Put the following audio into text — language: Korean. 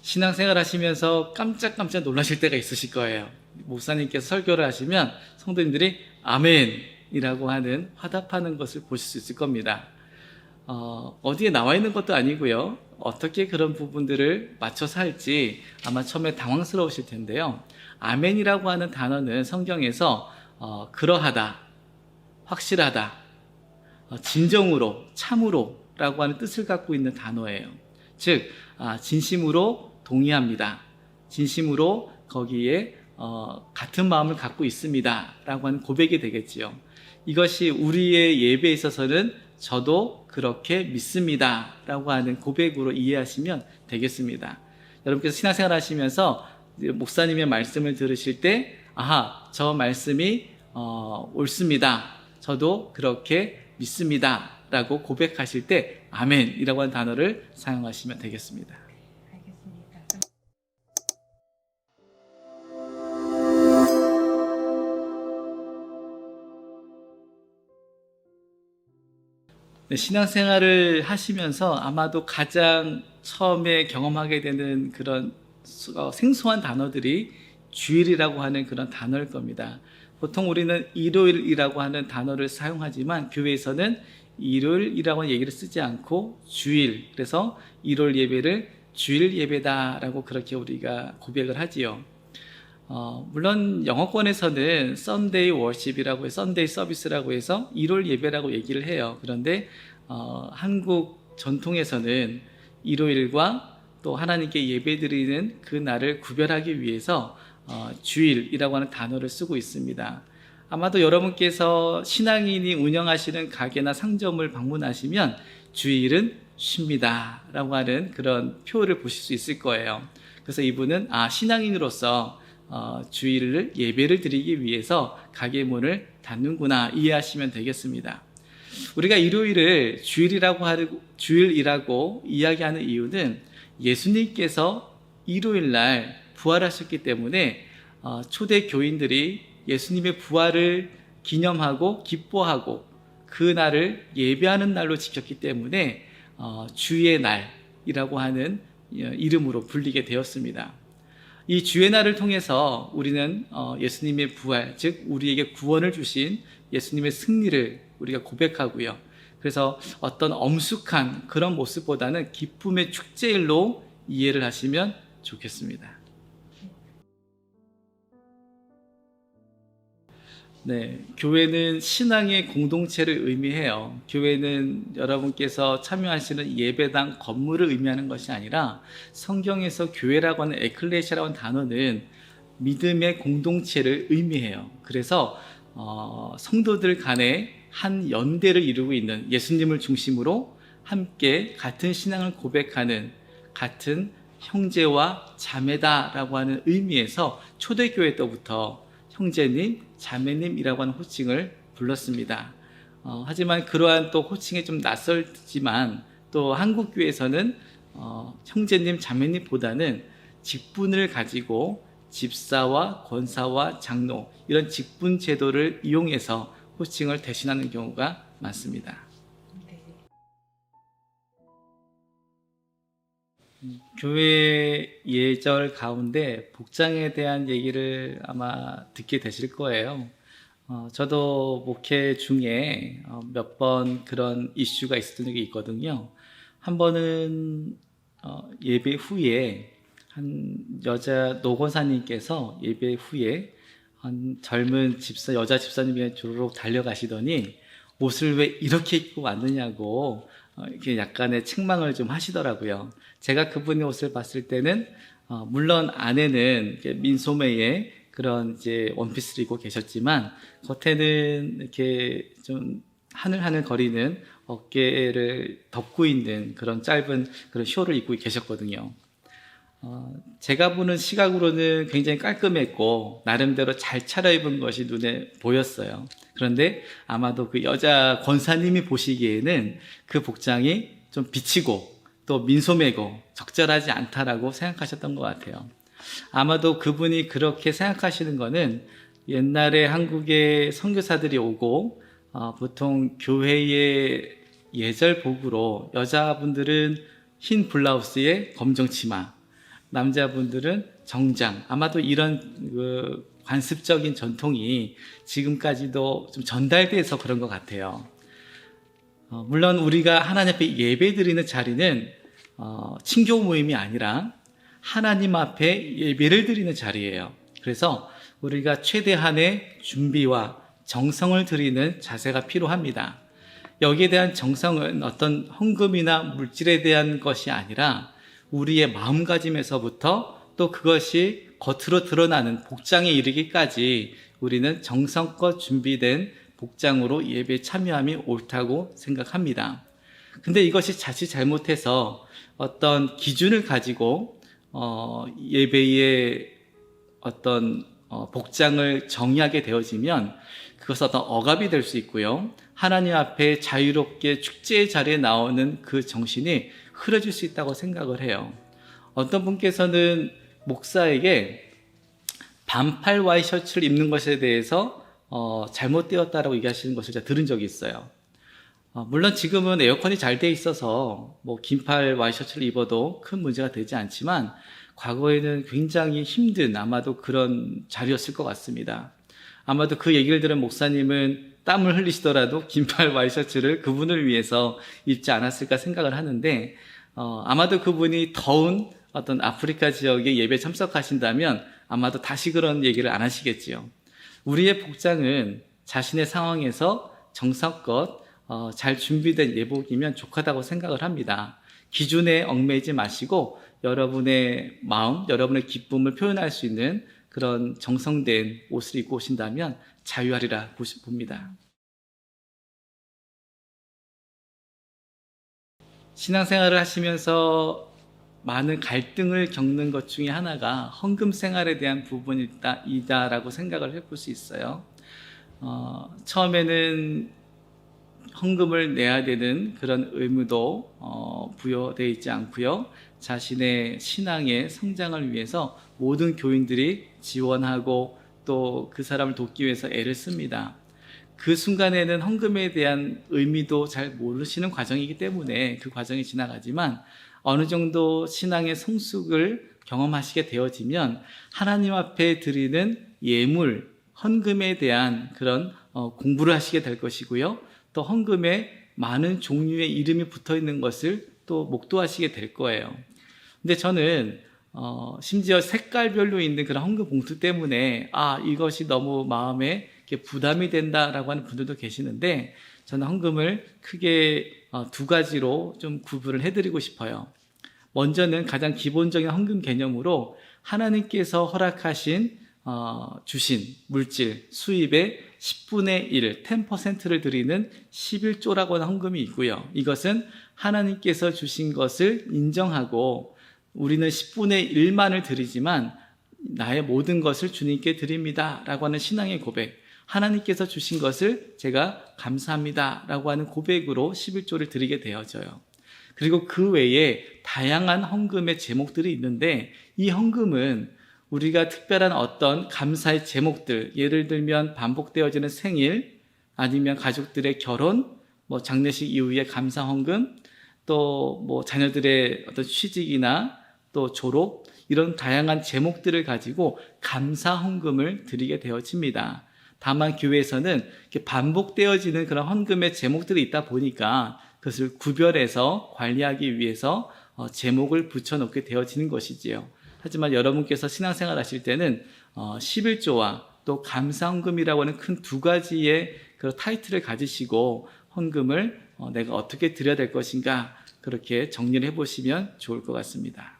신앙생활 하시면서 깜짝깜짝 놀라실 때가 있으실 거예요. 목사님께서 설교를 하시면 성도님들이 아멘이라고 하는 화답하는 것을 보실 수 있을 겁니다. 어디에 나와 있는 것도 아니고요. 어떻게 그런 부분들을 맞춰서 할지 아마 처음에 당황스러우실 텐데요. 아멘이라고 하는 단어는 성경에서 그러하다, 확실하다, 진정으로, 참으로 라고 하는 뜻을 갖고 있는 단어예요. 즉, 진심으로 동의합니다. 진심으로 거기에 같은 마음을 갖고 있습니다 라고 하는 고백이 되겠지요. 이것이 우리의 예배에 있어서는 저도 그렇게 믿습니다 라고 하는 고백으로 이해하시면 되겠습니다. 여러분께서 신앙생활 하시면서 목사님의 말씀을 들으실 때 저 말씀이 옳습니다, 저도 그렇게 믿습니다 라고 고백하실 때 아멘이라고 하는 단어를 사용하시면 되겠습니다. 알겠습니다. 네, 신앙생활을 하시면서 아마도 가장 처음에 경험하게 되는 그런 생소한 단어들이 주일이라고 하는 그런 단어일 겁니다. 보통 우리는 일요일이라고 하는 단어를 사용하지만 교회에서는 일요일이라고 하는 얘기를 쓰지 않고 주일, 그래서 일요일 예배를 주일 예배다라고 그렇게 우리가 고백을 하지요. 물론 영어권에서는 Sunday Worship이라고 해서 Sunday Service라고 해서 일요일 예배라고 얘기를 해요. 그런데 한국 전통에서는 일요일과 또 하나님께 예배드리는 그 날을 구별하기 위해서 주일이라고 하는 단어를 쓰고 있습니다. 아마도 여러분께서 신앙인이 운영하시는 가게나 상점을 방문하시면 주일은 쉽니다 라고 하는 그런 표를 보실 수 있을 거예요. 그래서 이분은 신앙인으로서 주일을 예배를 드리기 위해서 가게 문을 닫는구나 이해하시면 되겠습니다. 우리가 일요일을 주일이라고 이야기하는 이유는 예수님께서 일요일 날 부활하셨기 때문에 초대 교인들이 예수님의 부활을 기념하고 기뻐하고 그 날을 예배하는 날로 지켰기 때문에 주의 날이라고 하는 이름으로 불리게 되었습니다. 이 주의 날을 통해서 우리는 예수님의 부활, 즉 우리에게 구원을 주신 예수님의 승리를 우리가 고백하고요. 그래서 어떤 엄숙한 그런 모습보다는 기쁨의 축제일로 이해를 하시면 좋겠습니다. 네, 교회는 신앙의 공동체를 의미해요. 교회는 여러분께서 참여하시는 예배당 건물을 의미하는 것이 아니라 성경에서 교회라고 하는 에클레시아라고 하는 단어는 믿음의 공동체를 의미해요. 그래서 성도들 간에 한 연대를 이루고 있는 예수님을 중심으로 함께 같은 신앙을 고백하는 같은 형제와 자매다라고 하는 의미에서 초대교회 때부터 형제님, 자매님이라고 하는 호칭을 불렀습니다. 하지만 그러한 또 호칭이 좀 낯설지만 또 한국교회에서는 형제님, 자매님보다는 직분을 가지고 집사와 권사와 장로 이런 직분 제도를 이용해서 호칭을 대신하는 경우가 많습니다. 교회 예절 가운데 복장에 대한 얘기를 아마 듣게 되실 거예요. 저도 목회 중에 몇 번 그런 이슈가 있었던 적이 있거든요. 한 번은 예배 후에 한 여자 노권사님께서 예배 후에 한 젊은 여자 집사님이 조르륵 달려가시더니 옷을 왜 이렇게 입고 왔느냐고 이렇게 약간의 책망을 좀 하시더라고요. 제가 그분의 옷을 봤을 때는 물론 안에는 민소매의 그런 이제 원피스를 입고 계셨지만 겉에는 이렇게 좀 하늘하늘 거리는 어깨를 덮고 있는 그런 짧은 그런 쇼를 입고 계셨거든요. 제가 보는 시각으로는 굉장히 깔끔했고 나름대로 잘 차려입은 것이 눈에 보였어요. 그런데 아마도 그 여자 권사님이 보시기에는 그 복장이 좀 비치고 또 민소매고 적절하지 않다라고 생각하셨던 것 같아요. 아마도 그분이 그렇게 생각하시는 거는 옛날에 한국에 선교사들이 오고 보통 교회의 예절복으로 여자분들은 흰 블라우스에 검정 치마, 남자분들은 정장, 아마도 이런 관습적인 전통이 지금까지도 좀 전달돼서 그런 것 같아요. 물론 우리가 하나님 앞에 예배 드리는 자리는 친교 모임이 아니라 하나님 앞에 예배를 드리는 자리예요. 그래서 우리가 최대한의 준비와 정성을 들이는 자세가 필요합니다. 여기에 대한 정성은 어떤 헌금이나 물질에 대한 것이 아니라 우리의 마음가짐에서부터 또 그것이 겉으로 드러나는 복장에 이르기까지 우리는 정성껏 준비된 복장으로 예배에 참여함이 옳다고 생각합니다. 근데 이것이 자칫 잘못해서 어떤 기준을 가지고 예배의 어떤 복장을 정의하게 되어지면 그것은 어떤 억압이 될 수 있고요. 하나님 앞에 자유롭게 축제의 자리에 나오는 그 정신이 흐려질 수 있다고 생각을 해요. 어떤 분께서는 목사에게 반팔 와이셔츠를 입는 것에 대해서 잘못되었다라고 얘기하시는 것을 제가 들은 적이 있어요. 물론 지금은 에어컨이 잘 돼 있어서 긴팔 와이셔츠를 입어도 큰 문제가 되지 않지만 과거에는 굉장히 힘든 아마도 그런 자리였을 것 같습니다. 아마도 그 얘기를 들은 목사님은 땀을 흘리시더라도 긴팔 와이셔츠를 그분을 위해서 입지 않았을까 생각을 하는데 아마도 그분이 더운 어떤 아프리카 지역에 예배에 참석하신다면 아마도 다시 그런 얘기를 안 하시겠지요. 우리의 복장은 자신의 상황에서 정성껏 잘 준비된 예복이면 족하다고 생각을 합니다. 기준에 얽매이지 마시고 여러분의 마음, 여러분의 기쁨을 표현할 수 있는 그런 정성된 옷을 입고 오신다면 자유하리라 봅니다. 신앙생활을 하시면서 많은 갈등을 겪는 것 중에 하나가 헌금 생활에 대한 부분이다라고 생각을 해볼 수 있어요. 처음에는 헌금을 내야 되는 그런 의무도 부여되어 있지 않고요. 자신의 신앙의 성장을 위해서 모든 교인들이 지원하고 또 그 사람을 돕기 위해서 애를 씁니다. 그 순간에는 헌금에 대한 의미도 잘 모르시는 과정이기 때문에 그 과정이 지나가지만 어느 정도 신앙의 성숙을 경험하시게 되어지면 하나님 앞에 드리는 예물, 헌금에 대한 그런 공부를 하시게 될 것이고요. 또 헌금에 많은 종류의 이름이 붙어 있는 것을 또 목도하시게 될 거예요. 근데 저는 심지어 색깔별로 있는 그런 헌금 봉투 때문에 이것이 너무 마음에 부담이 된다라고 하는 분들도 계시는데 저는 헌금을 크게 두 가지로 좀 구분을 해드리고 싶어요. 먼저는 가장 기본적인 헌금 개념으로 하나님께서 허락하신 주신 물질 수입의 10분의 1, 10%를 드리는 11조라고 하는 헌금이 있고요. 이것은 하나님께서 주신 것을 인정하고 우리는 10분의 1만을 드리지만 나의 모든 것을 주님께 드립니다 라고 하는 신앙의 고백, 하나님께서 주신 것을 제가 감사합니다 라고 하는 고백으로 11조를 드리게 되어져요. 그리고 그 외에 다양한 헌금의 제목들이 있는데 이 헌금은 우리가 특별한 어떤 감사의 제목들, 예를 들면 반복되어지는 생일, 아니면 가족들의 결혼, 장례식 이후의 감사 헌금, 또 자녀들의 어떤 취직이나 또 졸업, 이런 다양한 제목들을 가지고 감사 헌금을 드리게 되어집니다. 다만 교회에서는 이렇게 반복되어지는 그런 헌금의 제목들이 있다 보니까 그것을 구별해서 관리하기 위해서 제목을 붙여놓게 되어지는 것이지요. 하지만 여러분께서 신앙생활 하실 때는 11조와 또 감사헌금이라고 하는 큰 두 가지의 그 타이틀을 가지시고 헌금을 내가 어떻게 드려야 될 것인가 그렇게 정리를 해보시면 좋을 것 같습니다.